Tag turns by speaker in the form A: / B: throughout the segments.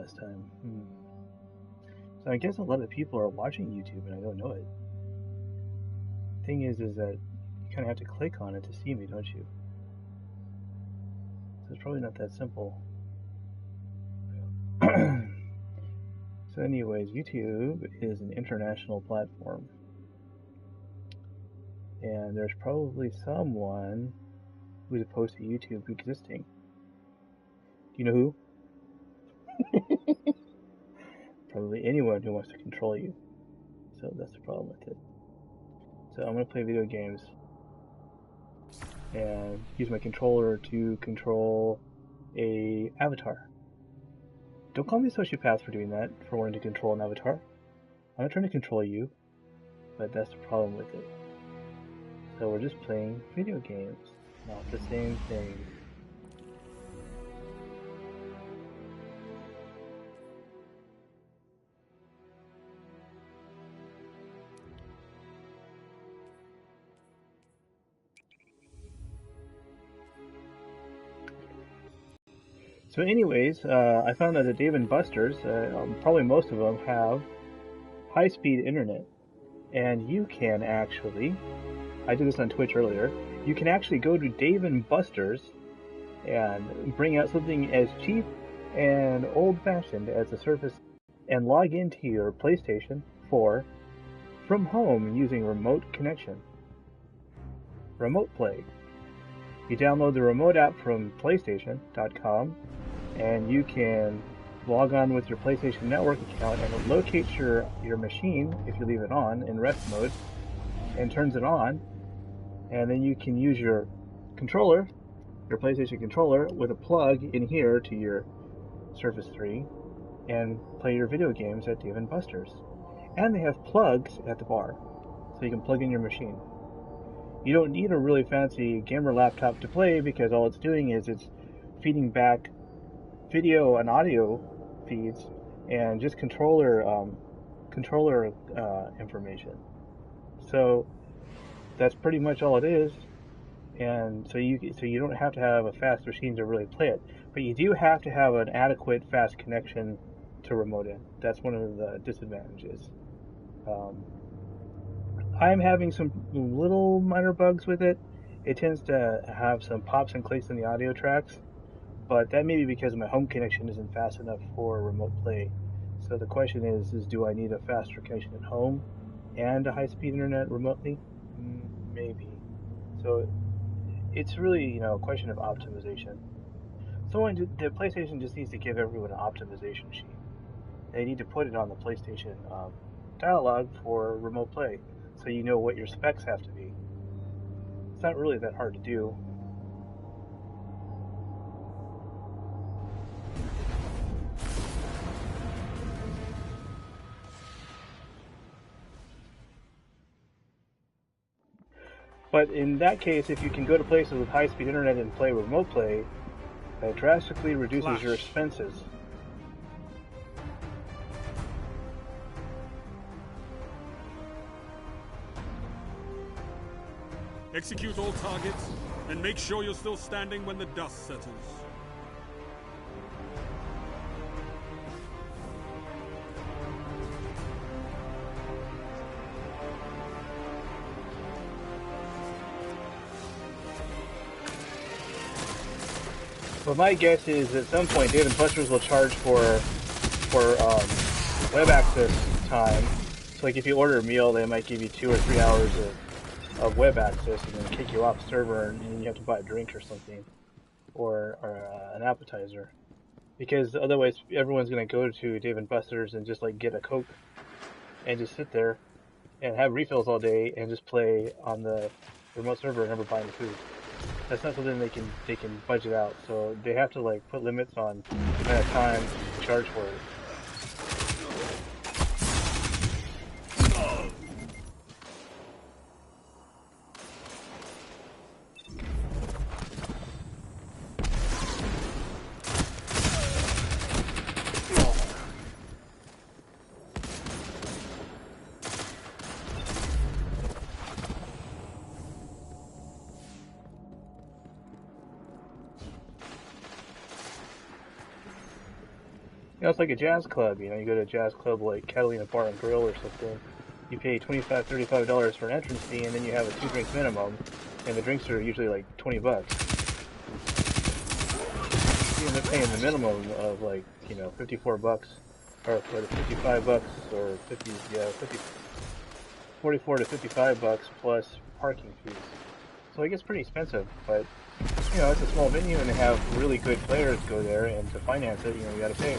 A: last time. So I guess a lot of people are watching YouTube and I don't know it. Thing is that you kind of have to click on it to see me, don't you? So it's probably not that simple. So anyways, YouTube is an international platform. And there's probably someone who's opposed to YouTube existing. Do you know who? Probably anyone who wants to control you. So that's the problem with it. So I'm going to play video games and use my controller to control a avatar. Don't call me a sociopath for doing that, for wanting to control an avatar. I'm not trying to control you, but that's the problem with it. So we're just playing video games, not the same thing. So anyways, I found out that Dave & Buster's, probably most of them, have high-speed internet. And you can actually, I did this on Twitch earlier, you can actually go to Dave & Buster's and bring out something as cheap and old-fashioned as a Surface and log into your PlayStation 4 from home using remote connection. Remote Play. You download the remote app from PlayStation.com and you can log on with your PlayStation Network account and it locates your machine if you leave it on in rest mode and turns it on, and then you can use your controller, your PlayStation controller, with a plug in here to your Surface 3 and play your video games at Dave & Buster's. And they have plugs at the bar, so you can plug in your machine. You don't need a really fancy gamer laptop to play because all it's doing is it's feeding back video and audio feeds and just controller information. So that's pretty much all it is. And so you don't have to have a fast machine to really play it, but you do have to have an adequate fast connection to remote in. That's one of the disadvantages. I'm having some little minor bugs with it. It tends to have some pops and clicks in the audio tracks, but that may be because my home connection isn't fast enough for remote play. So the question is do I need a faster connection at home and a high-speed internet remotely? Maybe. So it's really, a question of optimization. The PlayStation just needs to give everyone an optimization sheet. They need to put it on the PlayStation dialog for remote play, so you know what your specs have to be. It's not really that hard to do. But in that case, if you can go to places with high-speed internet and play remote play, that drastically reduces your expenses.
B: Execute all targets, and make sure you're still standing when the dust settles.
A: Well, my guess is at some point Dave & Buster's will charge for web access time. So like if you order a meal, they might give you 2 or 3 hours of web access and then kick you off the server and you have to buy a drink or something, or an appetizer, because otherwise everyone's going to go to Dave & Buster's and just like get a Coke and just sit there and have refills all day and just play on the remote server and never buy any food. That's not something they can budget out, so they have to like put limits on the amount of time to charge for it. You know, it's like a jazz club. You know, you go to a jazz club like Catalina Bar and Grill or something. You pay $25, $35 for an entrance fee, and then you have a 2-drink minimum, and the drinks are usually like $20. You end up paying the minimum of like, you know, $54, or $55, or 44 to $55 plus parking fees. So it gets pretty expensive, but you know, it's a small venue and they have really good players go there, and to finance it, you know, you gotta pay.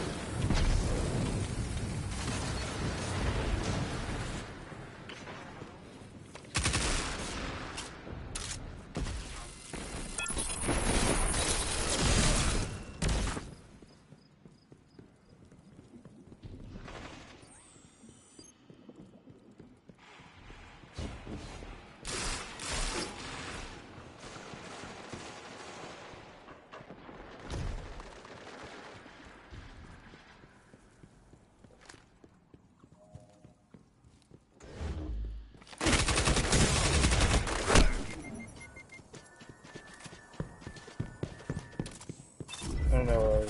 A: I don't know,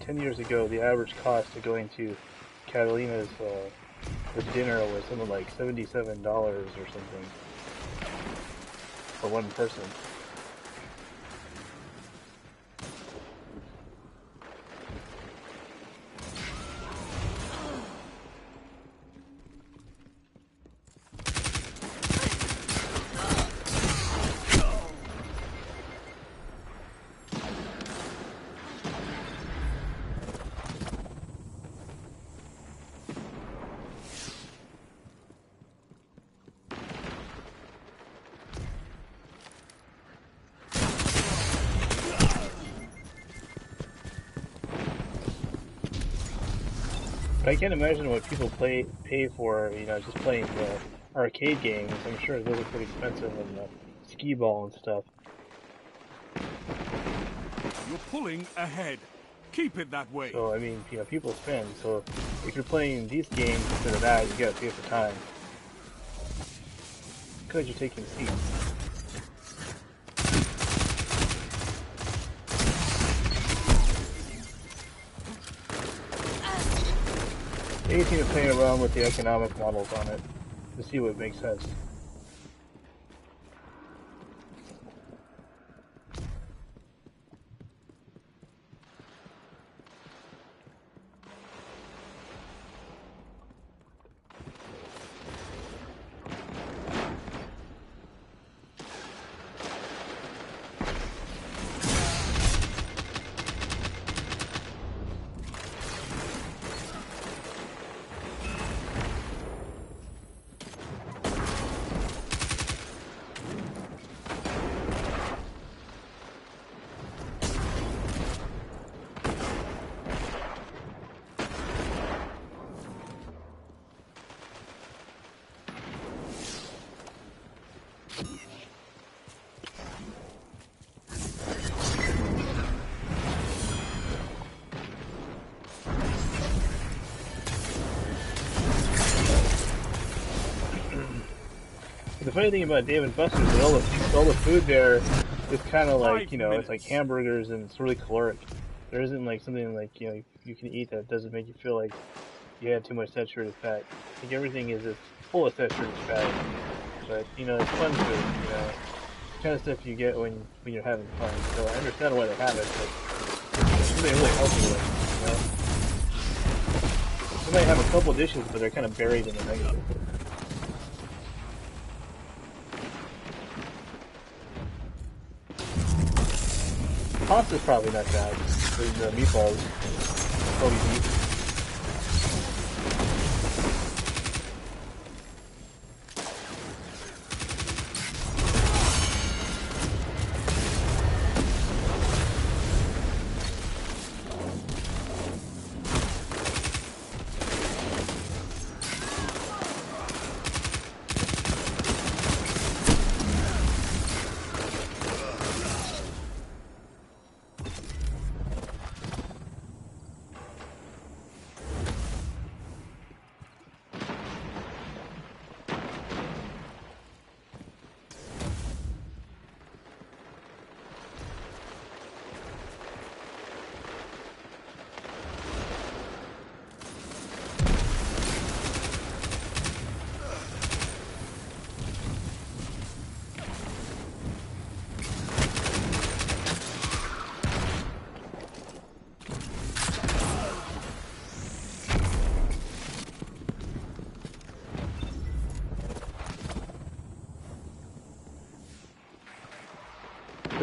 A: 10 years ago, the average cost of going to Catalina's for dinner was something like $77 or something for one person. I can't imagine what people pay for, you know, just playing the arcade games. I'm sure those are pretty expensive, and the skee ball and stuff.
B: You're pulling ahead. Keep it that way.
A: So, I mean, you know, people spend. So, if you're playing these games instead of that, you gotta pay for time. Because you're taking seats. They just need to play around with the economic models on it to see what makes sense. The funny thing about Dave & Buster's is all the food there is kind of like, you know, it's like hamburgers and it's really caloric. There isn't like something like, you know, you can eat that doesn't make you feel like you had too much saturated fat. I think everything is full of saturated fat, but, you know, it's fun food, you know. It's the kind of stuff you get when you're having fun. So I understand why they have it, but it's really healthy with it, you know. They might have a couple dishes, but they're kind of buried in the negative. Pasta's probably not bad. The meatballs, probably beef.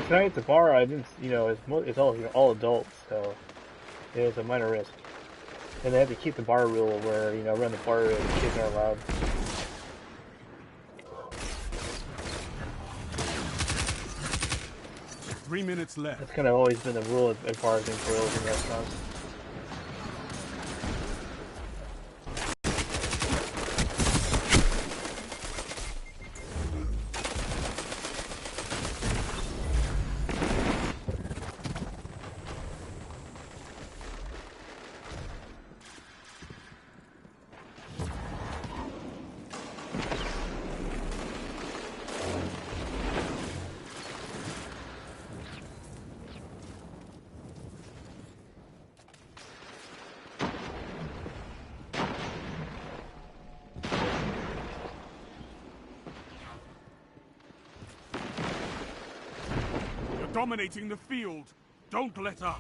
A: tonight at the bar, I didn't, it's all all adults, so it was a minor risk. And they had to keep the bar rule where around the bar kids aren't allowed.
B: 3 minutes left.
A: That's kind of always been the rule at bars and grills and restaurants.
B: Dominating the field. Don't let up.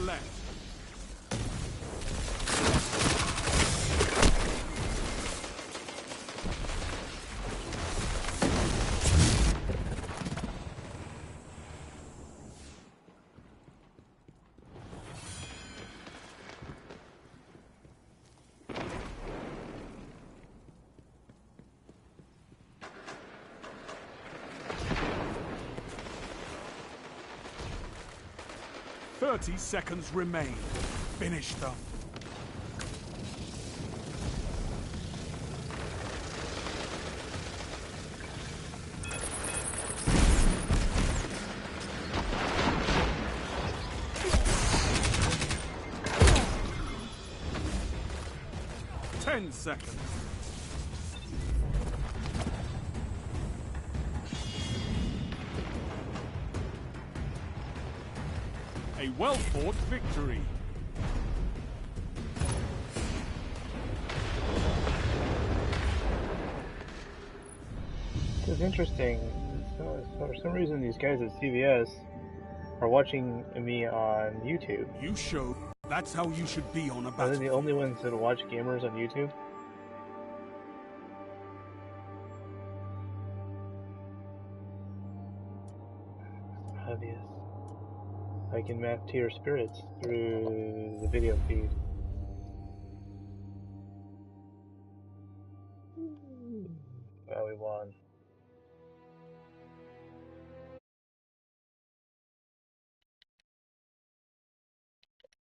B: Left. Thirty seconds remain. Finish them. Ten seconds. A well-fought victory.
A: It's interesting. So, for some reason, these guys at CVS are watching me on YouTube.
B: You showed that's how you should be on a
A: Are
B: battle.
A: they the only ones that watch gamers on YouTube? Obvious. I can map tier spirits through the video feed.